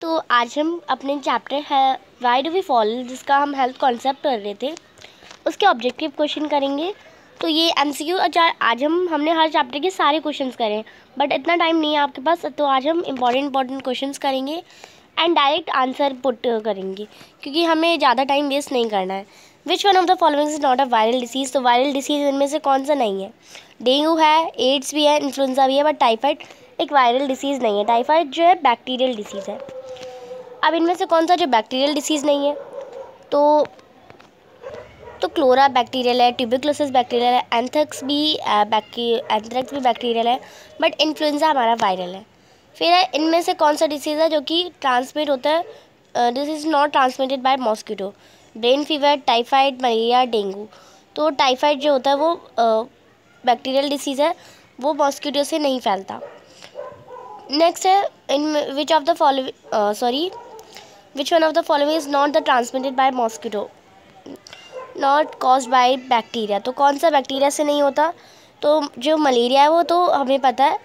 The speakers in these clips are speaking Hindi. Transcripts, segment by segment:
तो आज हम अपने चैप्टर है वाई डू वी फॉल, जिसका हम हेल्थ कॉन्सेप्ट कर रहे थे, उसके ऑब्जेक्टिव क्वेश्चन करेंगे। तो ये एमसीक्यू आज हमने हर चैप्टर के सारे क्वेश्चंस करें, बट इतना टाइम नहीं है आपके पास, तो आज हम इंपॉर्टेंट क्वेश्चंस करेंगे एंड डायरेक्ट आंसर पुट करेंगे, क्योंकि हमें ज़्यादा टाइम वेस्ट नहीं करना है। विच one of the following is not a viral disease? तो वायरल डिसीज़ इनमें से कौन सा नहीं है? डेंगू है, एड्स भी है, इन्फ्लुएंजा भी है, बट टाइफाइड एक वायरल डिसीज़ नहीं है। टाइफाइड जो है बैक्टीरियल डिसीज़ है। अब इनमें से कौन सा जो बैक्टीरियल डिसीज़ नहीं है? तो क्लोरा बैक्टीरियल है, ट्यूबरकुलोसिस बैक्टीरियल है, एंथ्रेक्स भी बैक्टीरियल है, बट इन्फ्लुएंजा हमारा वायरल है। फिर है इनमें से कौन सा डिसीज़ है जो कि ट्रांसमिट होता है? This is not transmitted by mosquito. Brain fever, typhoid, malaria, dengue. तो टाइफाइड जो होता है वो बैक्टीरियल डिसीज़ है, वो मॉस्किटो से नहीं फैलता। नेक्स्ट है in which of the following which one of the following is not the transmitted by mosquito, not caused by bacteria? तो कौन सा बैक्टीरिया से नहीं होता? तो जो मलेरिया है वो तो हमें पता है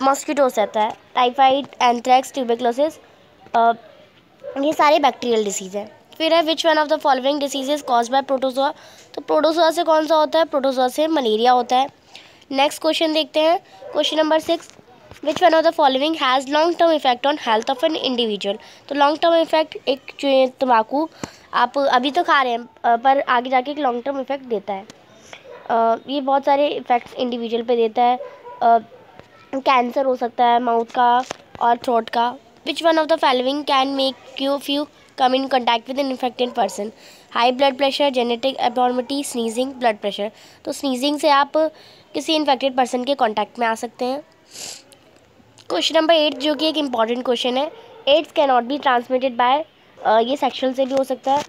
मॉस्किटो से आता है। टाइफाइड, एंथ्रेक्स, ट्यूबरकुलोसिस, ये सारे बैक्टीरियल डिसीज़ है। फिर है विच one of the following disease is caused by protozoa? तो प्रोटोजोआ से कौन सा होता है? प्रोटोजोआ से मलेरिया होता है। नेक्स्ट क्वेश्चन देखते हैं, question number 6। Which one of the following has long term effect on health of an individual? तो लॉन्ग टर्म इफेक्ट, एक जो तम्बाकू आप अभी तो खा रहे हैं पर आगे जाके एक लॉन्ग टर्म इफेक्ट देता है। ये बहुत सारे इफेक्ट्स इंडिविजुअल पे देता है। कैंसर हो सकता है माउथ का और थ्रोट का। विच one of the following can make you come in contact with an infected person? High blood pressure, genetic abnormality, sneezing, blood pressure. तो स्नीजिंग से आप किसी इन्फेक्टेड पर्सन के कॉन्टैक्ट में आ सकते हैं। क्वेश्चन नंबर 8 जो कि एक इम्पॉर्टेंट क्वेश्चन है, AIDS can not be transmitted by, ये सेक्शुअल से भी हो सकता है,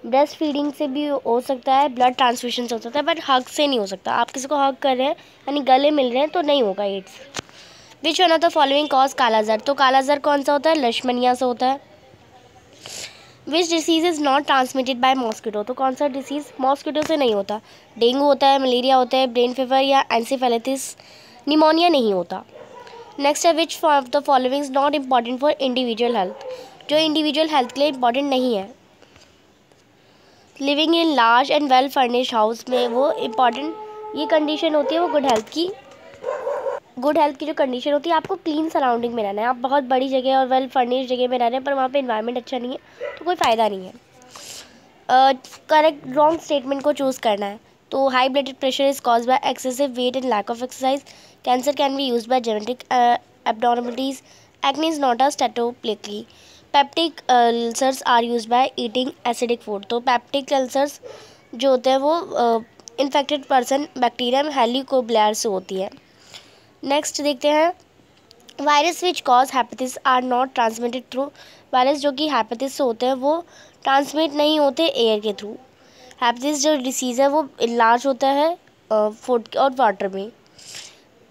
ब्रेस्ट फीडिंग से भी हो सकता है, ब्लड ट्रांसफ्यूजन से हो सकता है, बट हग से नहीं हो सकता। आप किसी को हग कर रहे हैं यानी गले मिल रहे हैं तो नहीं होगा AIDS. Which one of the following cause kala-azar? तो कालाजार कौन सा होता है? लक्षमनिया से होता है। Which disease is not transmitted by mosquito? तो कौन सा डिसीज़ मॉस्किटो से नहीं होता? डेंगू होता है, मलेरिया होता है, ब्रेन फीवर या एंसेफेलाइटिस, निमोनिया नहीं होता। नेक्स्ट है विच of the following is not important for individual health? जो इंडिविजुअल हेल्थ के लिए इंपॉर्टेंट नहीं है। Living in large and well furnished house में वो इम्पॉर्टेंट, ये कंडीशन होती है वो गुड हेल्थ की जो कंडीशन होती है, आपको क्लीन सराउंडिंग में रहना है। आप बहुत बड़ी जगह और वेल फर्निश्ड जगह में रह रहे हैं पर वहाँ पे एनवायरनमेंट अच्छा नहीं है तो कोई फ़ायदा नहीं है। करेक्ट रॉन्ग स्टेटमेंट को चूज़ करना है। तो high blood pressure is cause by excessive weight and lack of exercise. Cancer can be use by genetic abnormalities. Acne is not a स्टेटोप्लेकी। Peptic ulcers are use by eating acidic food. तो पेप्टिक अल्सर्स जो होते हैं वो इन्फेक्टेड पर्सन बैक्टीरिया हेलिकोब्लेयर से होती है। नेक्स्ट देखते हैं, virus which cause hepatitis are not transmitted through. Virus जो कि हेपेटिस से होते हैं वो ट्रांसमिट नहीं होते एयर के थ्रू। हेपेटिस जो डिसीज़ है वो लार्ज होता है फूड और वाटर में।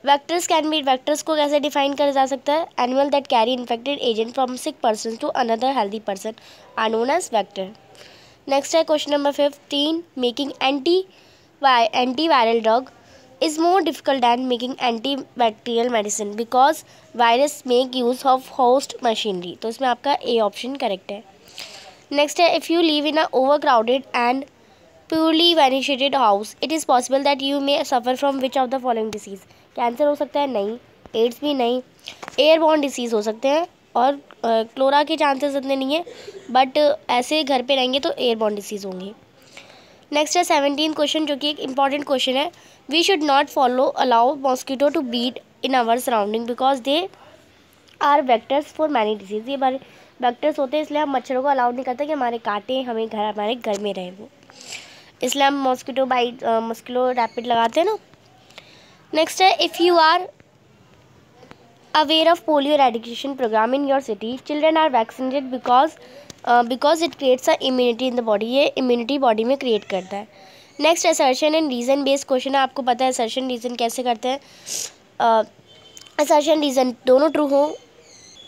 वेक्टर्स को कैसे डिफाइन करा जा सकता है? Animal that carry infected agent from sick person to another healthy person are known as vector. Next है question number 15, making anti viral drug is more difficult than making antibacterial medicine because virus make use of host machinery। तो इसमें आपका ए ऑप्शन करेक्ट है। नेक्स्ट है, if you live in a overcrowded and purely ventilated house it is possible that you may suffer from which of the following disease? Cancer हो सकता है? नहीं। एड्स भी नहीं। एयरबॉर्न डिसीज़ हो सकते हैं और क्लोरा के चांसेस इतने नहीं है, बट ऐसे घर पे रहेंगे तो एयरबॉर्न डिसीज़ होंगे। नेक्स्ट है 17 क्वेश्चन जो कि एक इंपॉर्टेंट क्वेश्चन है, we should not allow mosquito to breed in our surrounding because they are vectors for many disease. ये हमारे वेक्टर्स होते हैं, इसलिए हम मच्छरों को अलाउ नहीं करते कि हमारे काटे हमारे घर में रहे वो, इसलिए हम मॉस्किटो रैपिड लगाते हैं ना। नेक्स्ट है, if you are aware of polio eradication programme in your city children are vaccinated because it creates a immunity in the body. ये इम्यूनिटी बॉडी में क्रिएट करता है। Next assertion and reason based question है, आपको पता है असर्शन रीज़न कैसे करते हैं? असर्शन रीज़न दोनों ट्रू हो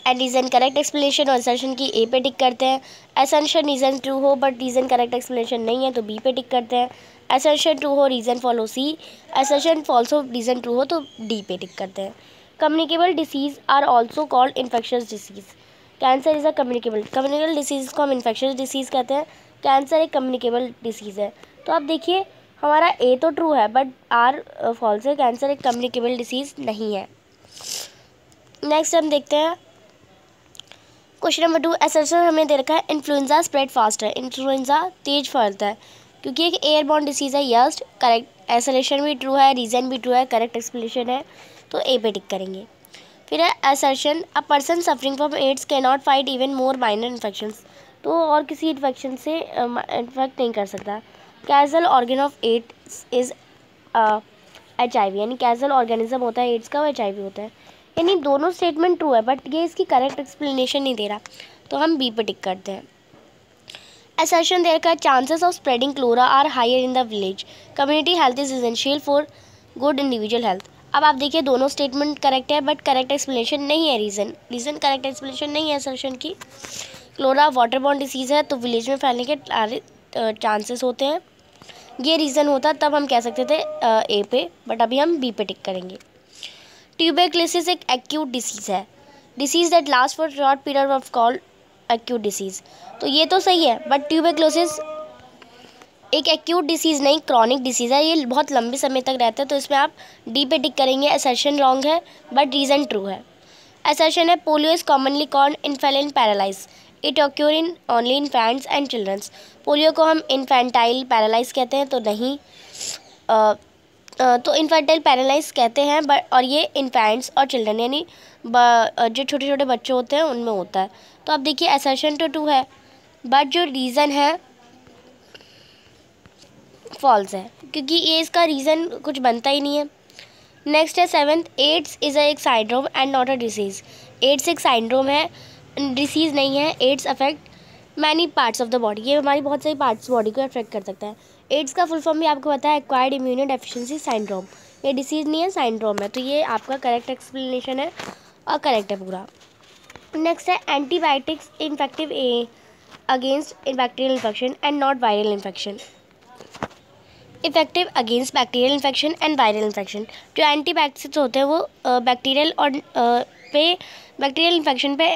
एंड रीज़न करेक्ट एक्सप्लेनेशन और असर्शन की ए पे टिक करते हैं। असर्शन रीज़न ट्रू हो बट रीज़न करेक्ट एक्सप्लेनेशन नहीं है तो बी पे टिक करते हैं। असर्शन ट्रू हो reason follow C, assertion false हो रीज़न ट्रू हो तो डी पे टिक करते हैं। Communicable disease are also called infectious disease. Cancer is a communicable disease को हम इन्फेक्शियस डिसीज़ कहते हैं। कैंसर एक कम्युनिकेबल डिसीज़ है। तो आप देखिए हमारा ए तो ट्रू है बट आर फॉल्स है, कैंसर एक कम्युनिकेबल डिसीज़ नहीं है। नेक्स्ट हम देखते हैं क्वेश्चन नंबर 2। असर्शन हमें दे रखा है इन्फ्लुएंजा स्प्रेड फास्ट है। इन्फ्लुएंजा तेज फैलता है क्योंकि एक एयरबॉर्न डिसीज़ है। यस करेक्ट, असर्शन भी ट्रू है, रीज़न भी ट्रू है, करेक्ट एक्सप्लेनेशन है, तो ए पे टिक करेंगे। फिर है assertion a person suffering from AIDS can not fight even more minor infections. तो और किसी इन्फेक्शन से इन्फेक्ट नहीं कर सकता। Causal organ of AIDS is HIV, यानी कैजल ऑर्गेनिज्म होता है एड्स का, वो HIV होता है। यानी दोनों स्टेटमेंट ट्रू है बट ये इसकी करेक्ट एक्सप्लेनेशन नहीं दे रहा, तो हम बी पे टिक करते हैं। असर्शन देयर का chances of spreading cholera are higher in the village, community health is essential for good individual health. अब आप देखिए दोनों स्टेटमेंट करेक्ट है बट करेक्ट एक्सप्लेनेशन नहीं है, रीज़न करेक्ट एक्सप्लेनेशन नहीं है असर्शन की। क्लोरा वाटरबॉर्न डिसीज़ है तो विलेज में फैलने के चांसेस होते हैं, ये रीज़न होता तब हम कह सकते थे ए पे, बट अभी हम बी पे टिक करेंगे। ट्यूबरक्लोसिस एक एक्यूट डिसीज़ है, disease that last for short period of called acute disease. तो ये तो सही है बट ट्यूबरक्लोसिस एक एक्यूट डिसीज़ नहीं, क्रॉनिक डिसीज़ है, ये बहुत लंबे समय तक रहता है, तो इसमें आप डी पे टिक करेंगे। असर्शन रॉन्ग है बट रीज़न ट्रू है। असर्शन है polio is commonly called infantile paralyse, it occur in only infants and childrens. Polio को हम इन्फेंटाइल पैरालाइज कहते हैं तो नहीं, तो इन्फेंटाइल पैरालाइज कहते हैं बट, और ये इन्फेंट्स और चिल्ड्रन यानी जो छोटे छोटे बच्चे होते हैं उनमें होता है। तो आप देखिए असर्शन तो ट्रू है बट जो रीज़न है फॉल्स है क्योंकि ये इसका रीज़न कुछ बनता ही नहीं है। नेक्स्ट है 7th, एड्स इज़ एक syndrome and not a disease. AIDS एक साइंड्रोम है, डिसीज़ नहीं है। AIDS affect many parts of the body, ये हमारी बहुत सारी पार्ट्स बॉडी को अफेक्ट कर सकता है। एड्स का फुल फॉर्म भी आपको पता है, एक्वायर्ड इम्यूनो डेफिशिएंसी सिंड्रोम। ये डिसीज़ नहीं है, साइंड्रोम है, तो ये आपका करेक्ट एक्सप्लेनेशन है और करेक्ट है पूरा। नेक्स्ट है antibiotics infective against bacterial infection and not viral infection. Effective against bacterial infection and viral infection, जो एंटीबायोटिक्स होते हैं वो बैक्टीरियल और बैक्टीरियल इन्फेक्शन पे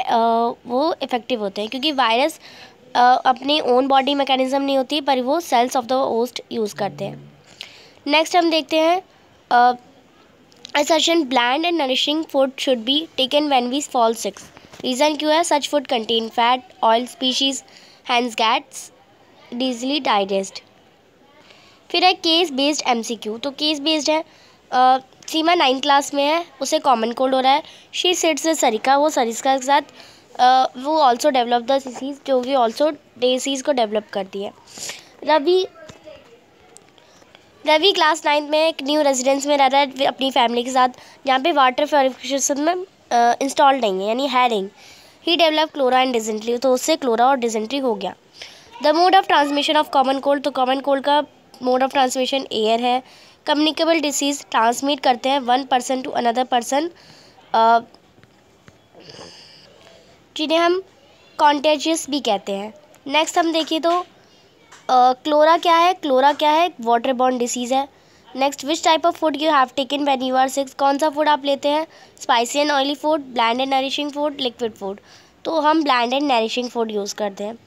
वो इफेक्टिव होते हैं क्योंकि वायरस अपनी ओन बॉडी मैकेनिज्म नहीं होती पर वो cells of the host use करते हैं। नेक्स्ट हम देखते हैं assertion bland and nourishing food should be taken when we fall sick. Reason क्यों है? Such food contain fat oil spices hence gets easily digest. फिर है केस बेस्ड MCQ, तो केस बेस्ड है। सीमा 9th क्लास में है, उसे कॉमन कोल्ड हो रहा है। शी सिट्स विद सरिका, वो सरिका के साथ वो ऑल्सो डेवलप द डिसीज़, जो कि ऑल्सो डिसीज़ को डेवलप करती है। रवि क्लास 9th में एक न्यू रेजिडेंस में रह रहा है अपनी फैमिली के साथ, जहाँ पे वाटर प्योरिफिकेशन में इंस्टॉल्ड नहीं है, यानी है नहीं। ही डेवलप क्लोरा एंड डिजेंट्री, तो उससे क्लोरा और डिजेंट्री हो गया। The mode of transmission of common cold, तो कॉमन कोल्ड का मोड ऑफ ट्रांसमिशन एयर है। कम्युनिकेबल डिसीज़ ट्रांसमिट करते हैं one person to another person, जिन्हें हम कॉन्टेजियस भी कहते हैं। नेक्स्ट हम देखिए तो क्लोरा क्या है? क्लोरा क्या है? वाटर बॉर्न डिसीज़ है। Next, which type of food you have taken when you are sick, कौन सा फूड आप लेते हैं? Spicy and oily food, bland and nourishing food, liquid food, तो हम bland and nourishing food use करते हैं।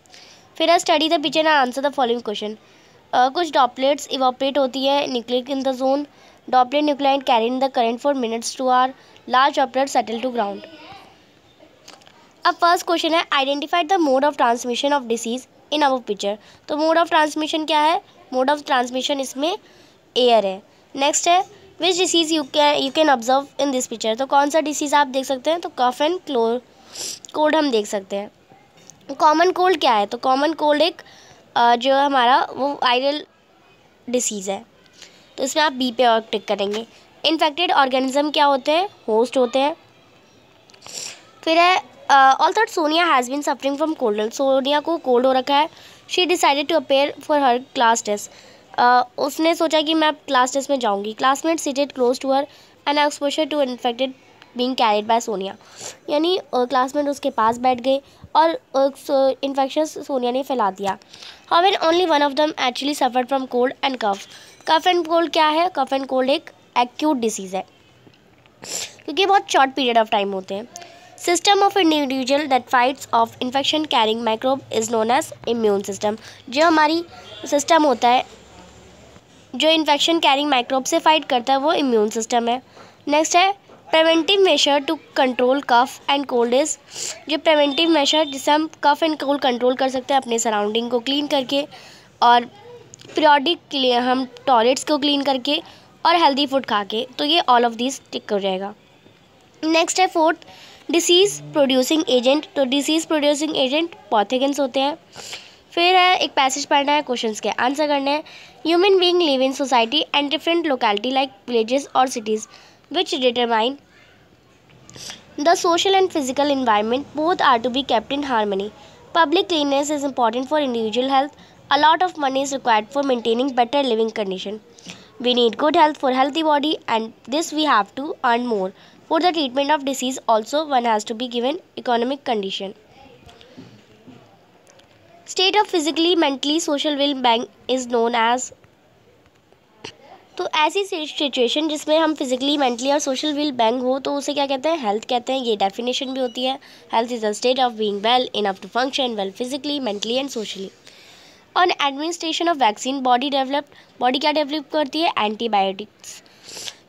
फिर study the picture and answer the following question. कुछ ड्रॉपलेट्स इवापोरेट होती है nucleic in the zone, droplet nuclei carry in the current for minutes to hour, large droplet settle to ground. अब फर्स्ट क्वेश्चन है identify the mode of transmission of disease in our picture, तो मोड ऑफ ट्रांसमिशन क्या है? मोड ऑफ ट्रांसमिशन इसमें एयर है। नेक्स्ट है which disease you can observe in this picture, तो कौन सा डिसीज़ आप देख सकते हैं? तो कफ एंड कोल्ड हम देख सकते हैं। कॉमन कोल्ड क्या है? तो कॉमन कोल्ड एक जो हमारा वो वायरल डिसीज़ है, तो इसमें आप बी पे और टिक करेंगे। इन्फेक्टेड ऑर्गेनिज्म क्या होते हैं? होस्ट होते हैं। फिर है also Sonia has been suffering from cold, Sonia को कोल्ड हो रखा है। She decided to appear for her class test, उसने सोचा कि मैं क्लास टेस्ट में जाऊंगी। Classmate seated close to her and exposure to infected being carried by Sonia, यानी क्लासमेट उसके पास बैठ गए और इन्फेक्शन सोनिया ने फैला दिया। However only one of them actually suffered from cold and cough. Cough and cold क्या है? कफ एंड कोल्ड एक एक्यूट डिसीज़ है क्योंकि बहुत शॉर्ट पीरियड ऑफ टाइम होते हैं। System of individual that fights off infection carrying microbe is known as immune system. जो हमारी सिस्टम होता है जो इन्फेक्शन कैरिंग माइक्रोब से फाइट करता है वो इम्यून सिस्टम है। नेक्स्ट है preventive major to control cough and cold is. जो प्रिवेंटिव मेजर जिससे हम कफ एंड कोल्ड कंट्रोल कर सकते हैं अपने सराउंडिंग को क्लीन करके और पीरियोडिक हम टॉयलेट्स को क्लीन करके और हेल्दी फूड खा के, तो ये ऑल ऑफ दिस टिक हो जाएगा। नेक्स्ट है फोर्थ डिसीज़ प्रोड्यूसिंग एजेंट। तो डिसीज़ प्रोड्यूसिंग एजेंट पैथोजेंस होते हैं। फिर है एक पैसेज पढ़ना है, क्वेश्चंस के आंसर करने हैं। Human being live in society and different locality like villages और cities which determine the social and physical environment. Both are to be kept in harmony. Public cleanliness is important for individual health. A lot of money is required for maintaining better living condition. We need good health for healthy body, and this we have to earn more. For the treatment of disease also one has to be given economic condition. State of physically, mentally, social well-being is known as। तो ऐसी सिचुएशन जिसमें हम फिजिकली मेंटली और सोशल वेल बीइंग हो तो उसे क्या कहते हैं, हेल्थ कहते हैं। ये डेफिनेशन भी होती है, health is a state of being well enough to function well physically mentally and socially. On administration of vaccine body क्या डेवलप करती है, एंटीबायोटिक्स।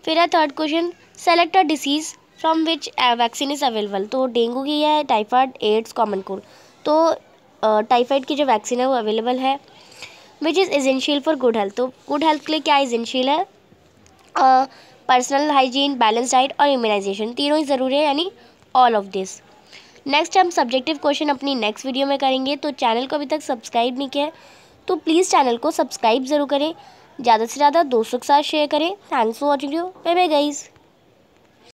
फिर है third question, select a disease from which vaccine is available. तो डेंगू की है, टाइफाइड, एड्स, कॉमन कोल्ड। तो टाइफाइड की जो वैक्सीन है वो अवेलेबल है। Which is essential for good health. तो गुड हेल्थ के लिए क्या एसेंशियल है, पर्सनल हाइजीन, बैलेंस डाइट और इम्यूनाइजेशन, तीनों ही ज़रूरी है, यानी ऑल ऑफ दिस। नेक्स्ट हम सब्जेक्टिव क्वेश्चन अपनी नेक्स्ट वीडियो में करेंगे। तो चैनल को अभी तक सब्सक्राइब नहीं किया है तो प्लीज़ चैनल को सब्सक्राइब ज़रूर करें, ज़्यादा से ज़्यादा दोस्तों के साथ शेयर करें। Thanks for watching you, bye bye guys.